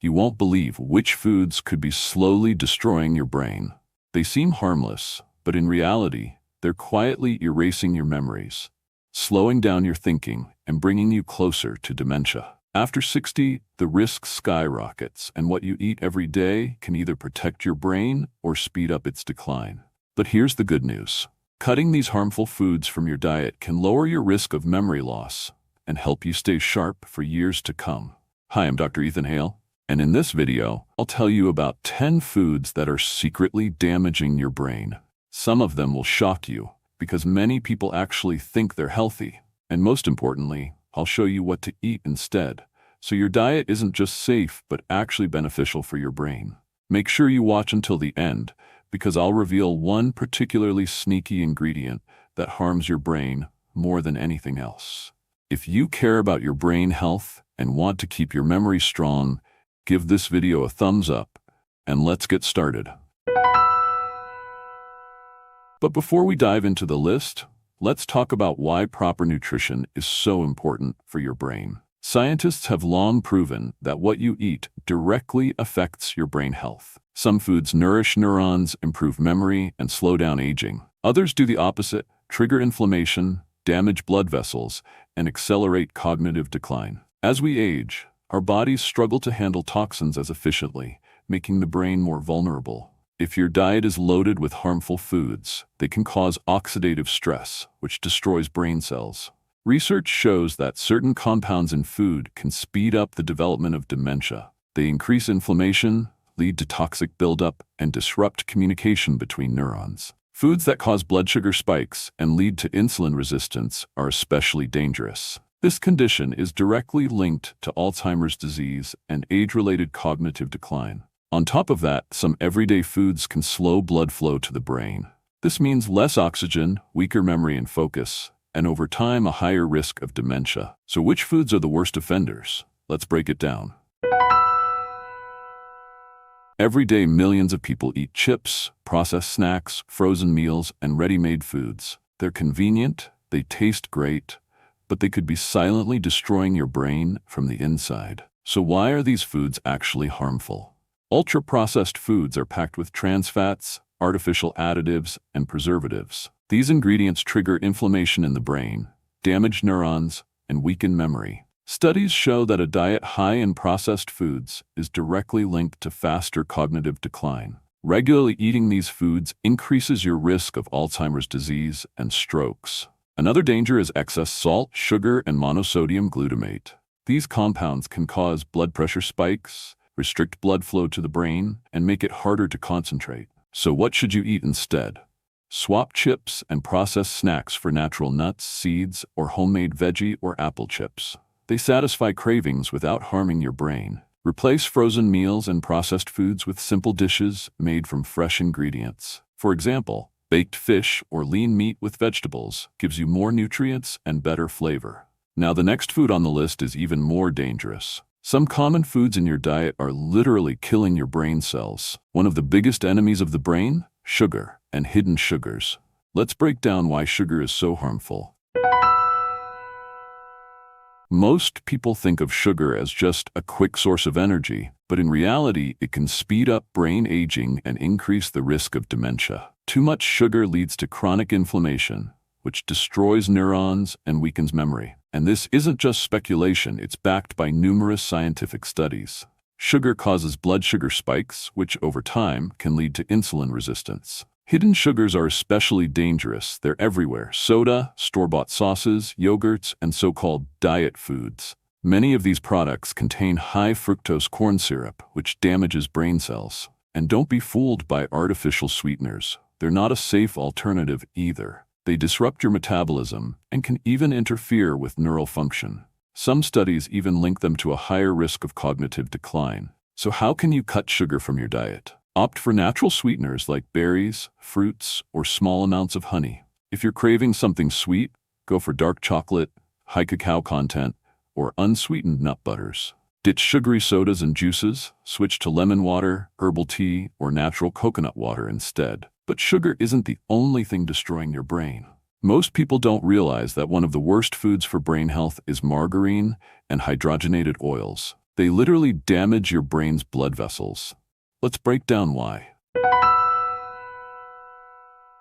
You won't believe which foods could be slowly destroying your brain. They seem harmless, but in reality, they're quietly erasing your memories, slowing down your thinking, and bringing you closer to dementia. After 60, the risk skyrockets, and what you eat every day can either protect your brain or speed up its decline. But here's the good news. Cutting these harmful foods from your diet can lower your risk of memory loss and help you stay sharp for years to come. Hi, I'm Dr. Ethan Hale, and in this video, I'll tell you about 10 foods that are secretly damaging your brain. Some of them will shock you, because many people actually think they're healthy. And most importantly, I'll show you what to eat instead, so your diet isn't just safe, but actually beneficial for your brain. Make sure you watch until the end, because I'll reveal one particularly sneaky ingredient that harms your brain more than anything else. If you care about your brain health and want to keep your memory strong, give this video a thumbs up, and let's get started. But before we dive into the list, let's talk about why proper nutrition is so important for your brain. Scientists have long proven that what you eat directly affects your brain health. Some foods nourish neurons, improve memory, and slow down aging. Others do the opposite, trigger inflammation, damage blood vessels, and accelerate cognitive decline. As we age, our bodies struggle to handle toxins as efficiently, making the brain more vulnerable. If your diet is loaded with harmful foods, they can cause oxidative stress, which destroys brain cells. Research shows that certain compounds in food can speed up the development of dementia. They increase inflammation, lead to toxic buildup, and disrupt communication between neurons. Foods that cause blood sugar spikes and lead to insulin resistance are especially dangerous. This condition is directly linked to Alzheimer's disease and age-related cognitive decline. On top of that, some everyday foods can slow blood flow to the brain. This means less oxygen, weaker memory and focus, and over time a higher risk of dementia. So which foods are the worst offenders? Let's break it down. Every day, millions of people eat chips, processed snacks, frozen meals, and ready-made foods. They're convenient, they taste great, but they could be silently destroying your brain from the inside. So why are these foods actually harmful? Ultra-processed foods are packed with trans fats, artificial additives, and preservatives. These ingredients trigger inflammation in the brain, damage neurons, and weaken memory. Studies show that a diet high in processed foods is directly linked to faster cognitive decline. Regularly eating these foods increases your risk of Alzheimer's disease and strokes. Another danger is excess salt, sugar, and monosodium glutamate. These compounds can cause blood pressure spikes, restrict blood flow to the brain, and make it harder to concentrate. So what should you eat instead? Swap chips and processed snacks for natural nuts, seeds, or homemade veggie or apple chips. They satisfy cravings without harming your brain. Replace frozen meals and processed foods with simple dishes made from fresh ingredients. For example, baked fish or lean meat with vegetables gives you more nutrients and better flavor. Now the next food on the list is even more dangerous. Some common foods in your diet are literally killing your brain cells. One of the biggest enemies of the brain? Sugar and hidden sugars. Let's break down why sugar is so harmful. Most people think of sugar as just a quick source of energy, but in reality, it can speed up brain aging and increase the risk of dementia. Too much sugar leads to chronic inflammation, which destroys neurons and weakens memory. And this isn't just speculation, it's backed by numerous scientific studies. Sugar causes blood sugar spikes, which over time can lead to insulin resistance. Hidden sugars are especially dangerous. They're everywhere: soda, store-bought sauces, yogurts, and so-called diet foods. Many of these products contain high fructose corn syrup, which damages brain cells. And don't be fooled by artificial sweeteners. They're not a safe alternative either. They disrupt your metabolism and can even interfere with neural function. Some studies even link them to a higher risk of cognitive decline. So how can you cut sugar from your diet? Opt for natural sweeteners like berries, fruits, or small amounts of honey. If you're craving something sweet, go for dark chocolate, high cacao content, or unsweetened nut butters. Ditch sugary sodas and juices, switch to lemon water, herbal tea, or natural coconut water instead. But sugar isn't the only thing destroying your brain. Most people don't realize that one of the worst foods for brain health is margarine and hydrogenated oils. They literally damage your brain's blood vessels. Let's break down why.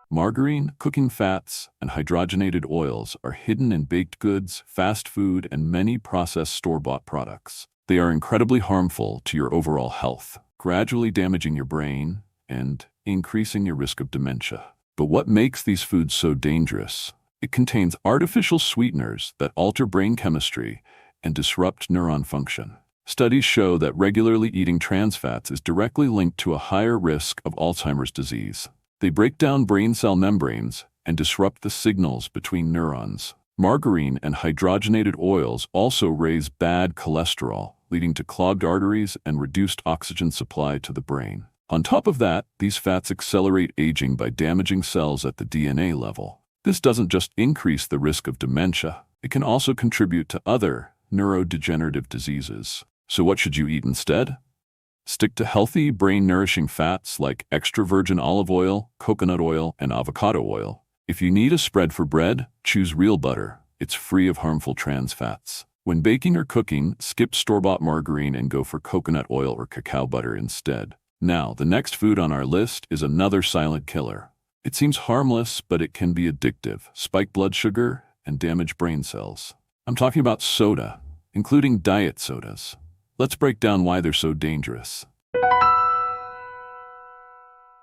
Margarine, cooking fats, and hydrogenated oils are hidden in baked goods, fast food, and many processed store-bought products. They are incredibly harmful to your overall health, gradually damaging your brain and increasing your risk of dementia. But what makes these foods so dangerous? It contains artificial sweeteners that alter brain chemistry and disrupt neuron function. Studies show that regularly eating trans fats is directly linked to a higher risk of Alzheimer's disease. They break down brain cell membranes and disrupt the signals between neurons. Margarine and hydrogenated oils also raise bad cholesterol, leading to clogged arteries and reduced oxygen supply to the brain. On top of that, these fats accelerate aging by damaging cells at the DNA level. This doesn't just increase the risk of dementia, it can also contribute to other neurodegenerative diseases. So what should you eat instead? Stick to healthy, brain-nourishing fats like extra virgin olive oil, coconut oil, and avocado oil. If you need a spread for bread, choose real butter. It's free of harmful trans fats. When baking or cooking, skip store-bought margarine and go for coconut oil or cacao butter instead. Now, the next food on our list is another silent killer. It seems harmless, but it can be addictive, spike blood sugar, and damage brain cells. I'm talking about soda, including diet sodas. Let's break down why they're so dangerous.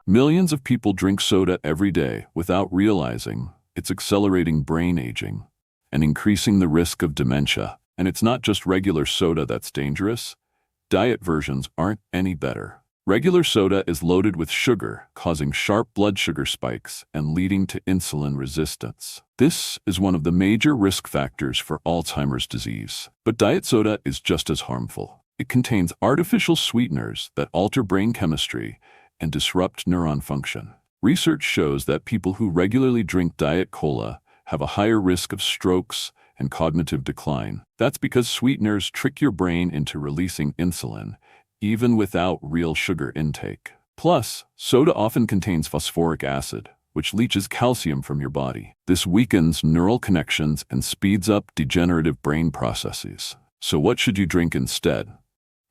Millions of people drink soda every day without realizing it's accelerating brain aging and increasing the risk of dementia. And it's not just regular soda that's dangerous. Diet versions aren't any better. Regular soda is loaded with sugar, causing sharp blood sugar spikes and leading to insulin resistance. This is one of the major risk factors for Alzheimer's disease. But diet soda is just as harmful. It contains artificial sweeteners that alter brain chemistry and disrupt neuron function. Research shows that people who regularly drink diet cola have a higher risk of strokes and cognitive decline. That's because sweeteners trick your brain into releasing insulin, even without real sugar intake. Plus, soda often contains phosphoric acid, which leaches calcium from your body. This weakens neural connections and speeds up degenerative brain processes. So what should you drink instead?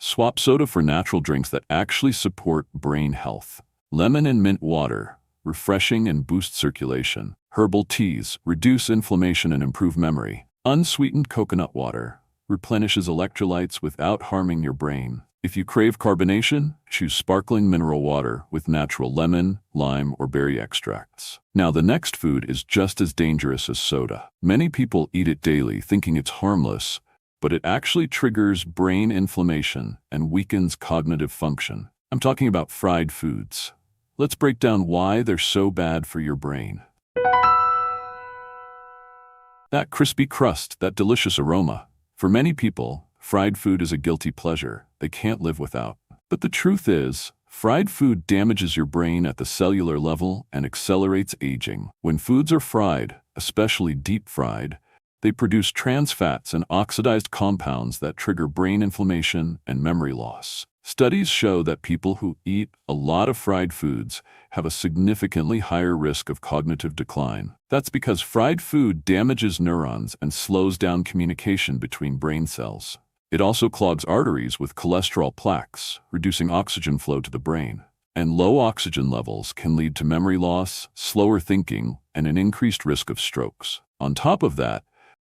Swap soda for natural drinks that actually support brain health. Lemon and mint water, refreshing and boost circulation. Herbal teas, reduce inflammation and improve memory. Unsweetened coconut water, replenishes electrolytes without harming your brain. If you crave carbonation, choose sparkling mineral water with natural lemon, lime, or berry extracts. Now, the next food is just as dangerous as soda. Many people eat it daily thinking it's harmless, but it actually triggers brain inflammation and weakens cognitive function. I'm talking about fried foods. Let's break down why they're so bad for your brain. That crispy crust, that delicious aroma. For many people, fried food is a guilty pleasure they can't live without. But the truth is, fried food damages your brain at the cellular level and accelerates aging. When foods are fried, especially deep fried, they produce trans fats and oxidized compounds that trigger brain inflammation and memory loss. Studies show that people who eat a lot of fried foods have a significantly higher risk of cognitive decline. That's because fried food damages neurons and slows down communication between brain cells. It also clogs arteries with cholesterol plaques, reducing oxygen flow to the brain. And low oxygen levels can lead to memory loss, slower thinking, and an increased risk of strokes. On top of that,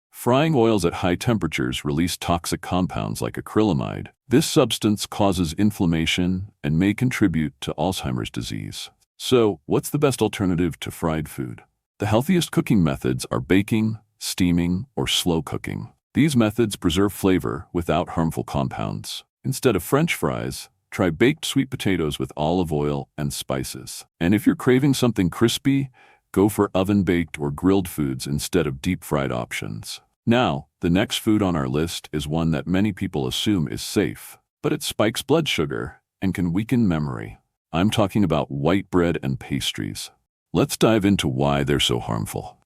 frying oils at high temperatures release toxic compounds like acrylamide. This substance causes inflammation and may contribute to Alzheimer's disease. So, what's the best alternative to fried food? The healthiest cooking methods are baking, steaming, or slow cooking. These methods preserve flavor without harmful compounds. Instead of French fries, try baked sweet potatoes with olive oil and spices. And if you're craving something crispy, go for oven-baked or grilled foods instead of deep-fried options. Now, the next food on our list is one that many people assume is safe, but it spikes blood sugar and can weaken memory. I'm talking about white bread and pastries. Let's dive into why they're so harmful.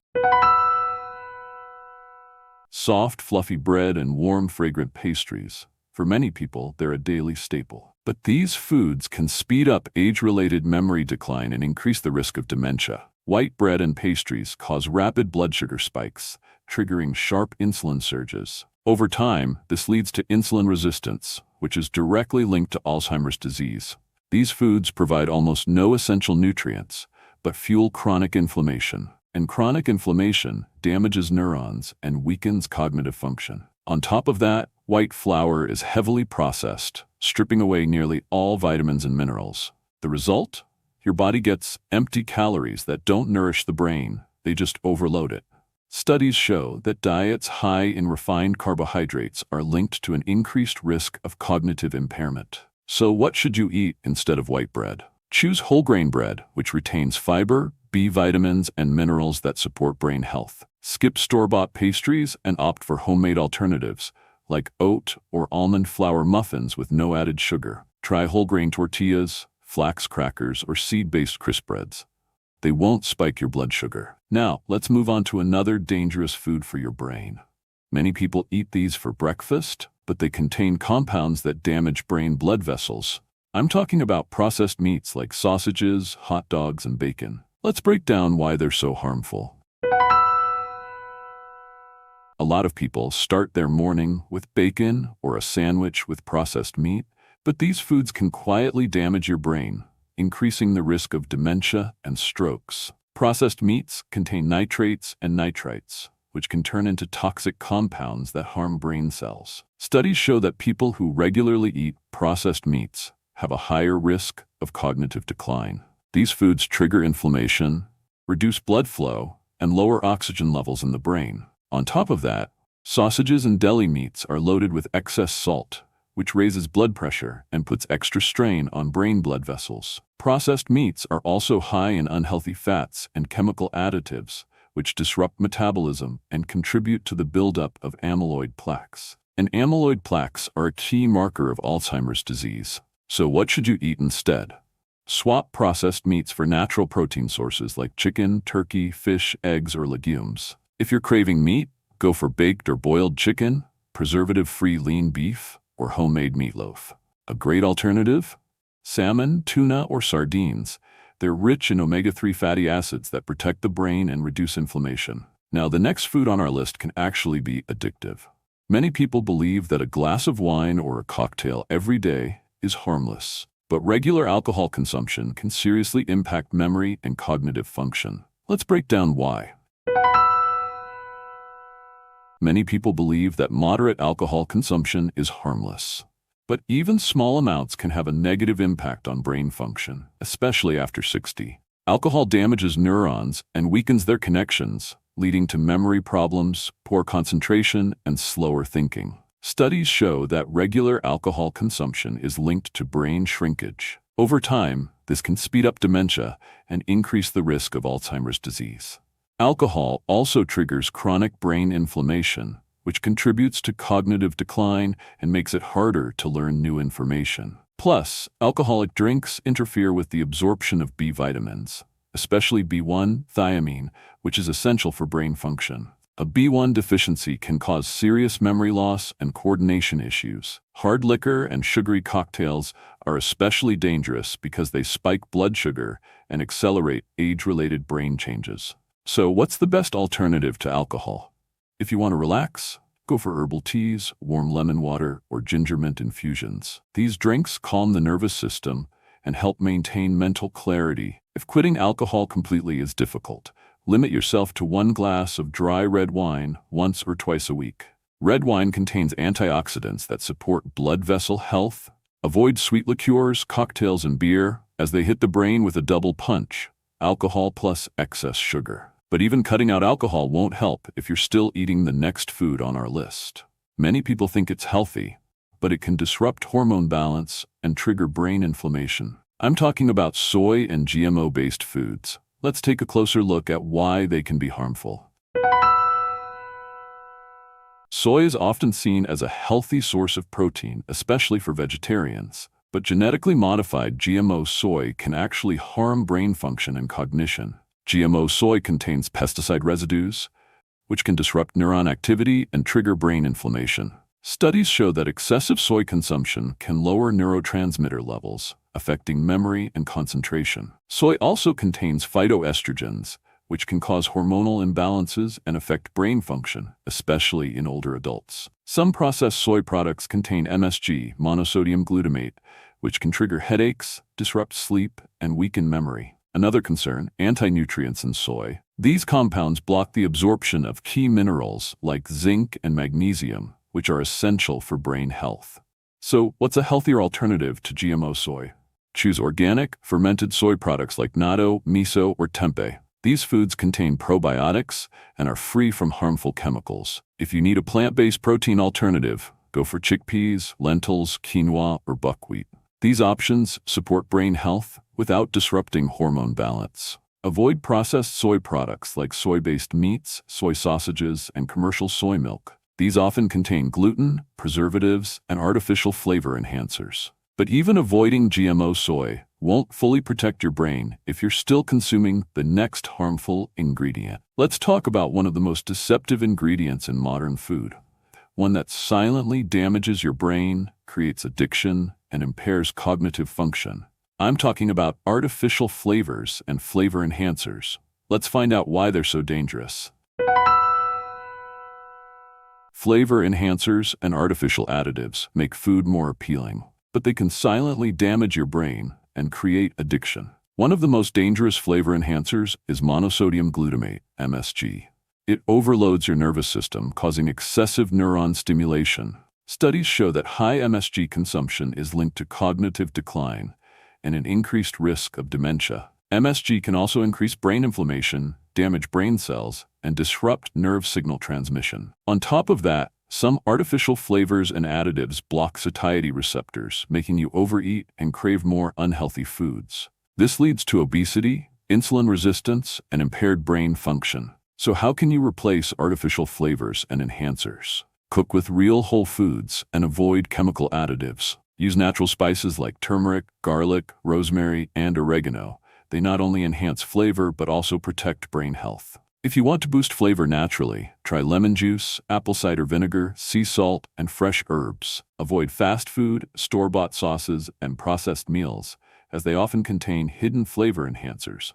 Soft, fluffy bread and warm, fragrant pastries. For many people, they're a daily staple. But these foods can speed up age-related memory decline and increase the risk of dementia. White bread and pastries cause rapid blood sugar spikes, triggering sharp insulin surges. Over time, this leads to insulin resistance, which is directly linked to Alzheimer's disease. These foods provide almost no essential nutrients, but fuel chronic inflammation. And chronic inflammation damages neurons and weakens cognitive function. On top of that, white flour is heavily processed, stripping away nearly all vitamins and minerals. The result? Your body gets empty calories that don't nourish the brain, they just overload it. Studies show that diets high in refined carbohydrates are linked to an increased risk of cognitive impairment. So what should you eat instead of white bread? Choose whole grain bread, which retains fiber, B vitamins, and minerals that support brain health. Skip store-bought pastries and opt for homemade alternatives, like oat or almond flour muffins with no added sugar. Try whole grain tortillas, flax crackers, or seed-based crisp breads. They won't spike your blood sugar. Now, let's move on to another dangerous food for your brain. Many people eat these for breakfast, but they contain compounds that damage brain blood vessels. I'm talking about processed meats like sausages, hot dogs, and bacon. Let's break down why they're so harmful. A lot of people start their morning with bacon or a sandwich with processed meat, but these foods can quietly damage your brain, increasing the risk of dementia and strokes. Processed meats contain nitrates and nitrites, which can turn into toxic compounds that harm brain cells. Studies show that people who regularly eat processed meats have a higher risk of cognitive decline. These foods trigger inflammation, reduce blood flow, and lower oxygen levels in the brain. On top of that, sausages and deli meats are loaded with excess salt, which raises blood pressure and puts extra strain on brain blood vessels. Processed meats are also high in unhealthy fats and chemical additives, which disrupt metabolism and contribute to the buildup of amyloid plaques. And amyloid plaques are a key marker of Alzheimer's disease. So what should you eat instead? Swap processed meats for natural protein sources like chicken, turkey, fish, eggs, or legumes. If you're craving meat, go for baked or boiled chicken, preservative-free lean beef, or homemade meatloaf. A great alternative? Salmon, tuna, or sardines. They're rich in omega-3 fatty acids that protect the brain and reduce inflammation. Now, the next food on our list can actually be addictive. Many people believe that a glass of wine or a cocktail every day is harmless, but regular alcohol consumption can seriously impact memory and cognitive function. Let's break down why. Many people believe that moderate alcohol consumption is harmless, but even small amounts can have a negative impact on brain function, especially after 60. Alcohol damages neurons and weakens their connections, leading to memory problems, poor concentration, and slower thinking. Studies show that regular alcohol consumption is linked to brain shrinkage. Over time, this can speed up dementia and increase the risk of Alzheimer's disease. Alcohol also triggers chronic brain inflammation, which contributes to cognitive decline and makes it harder to learn new information. Plus, alcoholic drinks interfere with the absorption of B vitamins, especially B1 thiamine, which is essential for brain function. A B1 deficiency can cause serious memory loss and coordination issues. Hard liquor and sugary cocktails are especially dangerous because they spike blood sugar and accelerate age-related brain changes. So what's the best alternative to alcohol? If you want to relax, go for herbal teas, warm lemon water, or ginger mint infusions. These drinks calm the nervous system and help maintain mental clarity. If quitting alcohol completely is difficult, limit yourself to 1 glass of dry red wine once or twice a week. Red wine contains antioxidants that support blood vessel health. Avoid sweet liqueurs, cocktails, and beer, as they hit the brain with a double punch: alcohol plus excess sugar. But even cutting out alcohol won't help if you're still eating the next food on our list. Many people think it's healthy, but it can disrupt hormone balance and trigger brain inflammation. I'm talking about soy and GMO-based foods. Let's take a closer look at why they can be harmful. Soy is often seen as a healthy source of protein, especially for vegetarians. But genetically modified GMO soy can actually harm brain function and cognition. GMO soy contains pesticide residues, which can disrupt neuron activity and trigger brain inflammation. Studies show that excessive soy consumption can lower neurotransmitter levels, affecting memory and concentration. Soy also contains phytoestrogens, which can cause hormonal imbalances and affect brain function, especially in older adults. Some processed soy products contain MSG, monosodium glutamate, which can trigger headaches, disrupt sleep, and weaken memory. Another concern, anti-nutrients in soy. These compounds block the absorption of key minerals like zinc and magnesium, which are essential for brain health. So, what's a healthier alternative to GMO soy? Choose organic, fermented soy products like natto, miso, or tempeh. These foods contain probiotics and are free from harmful chemicals. If you need a plant-based protein alternative, go for chickpeas, lentils, quinoa, or buckwheat. These options support brain health without disrupting hormone balance. Avoid processed soy products like soy-based meats, soy sausages, and commercial soy milk. These often contain gluten, preservatives, and artificial flavor enhancers. But even avoiding GMO soy won't fully protect your brain if you're still consuming the next harmful ingredient. Let's talk about one of the most deceptive ingredients in modern food. One that silently damages your brain, creates addiction, and impairs cognitive function. I'm talking about artificial flavors and flavor enhancers. Let's find out why they're so dangerous. Flavor enhancers and artificial additives make food more appealing, but they can silently damage your brain and create addiction. One of the most dangerous flavor enhancers is monosodium glutamate, MSG. It overloads your nervous system, causing excessive neuron stimulation. Studies show that high MSG consumption is linked to cognitive decline and an increased risk of dementia. MSG can also increase brain inflammation, damage brain cells, and disrupt nerve signal transmission. On top of that, some artificial flavors and additives block satiety receptors, making you overeat and crave more unhealthy foods. This leads to obesity, insulin resistance, and impaired brain function. So how can you replace artificial flavors and enhancers? Cook with real whole foods and avoid chemical additives. Use natural spices like turmeric, garlic, rosemary, and oregano. They not only enhance flavor but also protect brain health. If you want to boost flavor naturally, try lemon juice, apple cider vinegar, sea salt, and fresh herbs. Avoid fast food, store-bought sauces, and processed meals, as they often contain hidden flavor enhancers.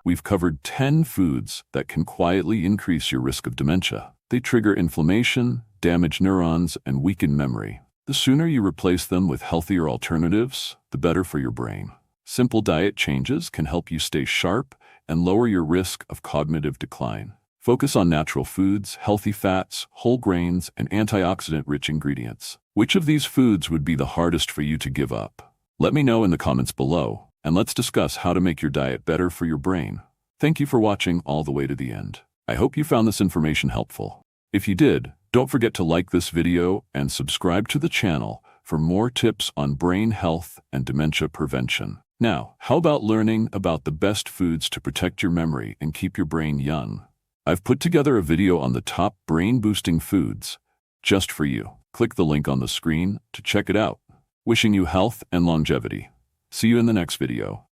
We've covered 10 foods that can quietly increase your risk of dementia. They trigger inflammation, damage neurons, and weaken memory. The sooner you replace them with healthier alternatives, the better for your brain. Simple diet changes can help you stay sharp and lower your risk of cognitive decline. Focus on natural foods, healthy fats, whole grains, and antioxidant-rich ingredients. Which of these foods would be the hardest for you to give up? Let me know in the comments below, and let's discuss how to make your diet better for your brain. Thank you for watching all the way to the end. I hope you found this information helpful. If you did, don't forget to like this video and subscribe to the channel for more tips on brain health and dementia prevention. Now, how about learning about the best foods to protect your memory and keep your brain young? I've put together a video on the top brain-boosting foods just for you. Click the link on the screen to check it out. Wishing you health and longevity. See you in the next video.